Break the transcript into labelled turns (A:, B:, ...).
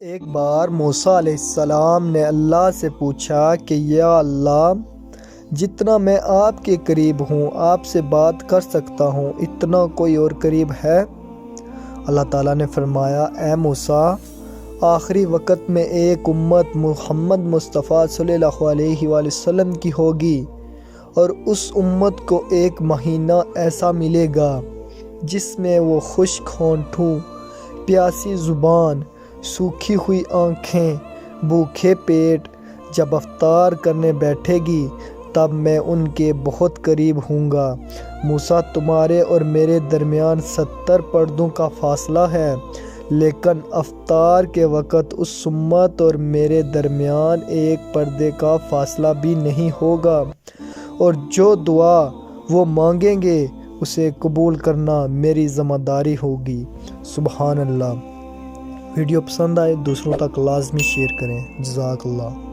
A: ایک بار موسیٰ علیہ السلام نے اللہ سے پوچھا کہ یا اللہ، جتنا میں آپ کے قریب ہوں، آپ سے بات کر سکتا ہوں، اتنا کوئی اور قریب ہے؟ اللہ تعالیٰ نے فرمایا، اے موسیٰ، آخری وقت میں ایک امت محمد مصطفیٰ صلی اللہ علیہ وآلہ وسلم کی ہوگی، اور اس امت کو ایک مہینہ ایسا ملے گا جس میں وہ خشک ہونٹوں، پیاسی زبان، سوکھی ہوئی آنکھیں، بھوکے پیٹ جب افطار کرنے بیٹھے گی، تب میں ان کے بہت قریب ہوں گا۔ موسیٰ، تمہارے اور میرے درمیان 70 پردوں کا فاصلہ ہے، لیکن افطار کے وقت اس امت اور میرے درمیان ایک پردے کا فاصلہ بھی نہیں ہوگا، اور جو دعا وہ مانگیں گے اسے قبول کرنا میری ذمہ داری ہوگی۔ سبحان اللہ۔ ویڈیو پسند آئے دوسروں تک لازمی شیئر کریں۔ جزاک اللہ۔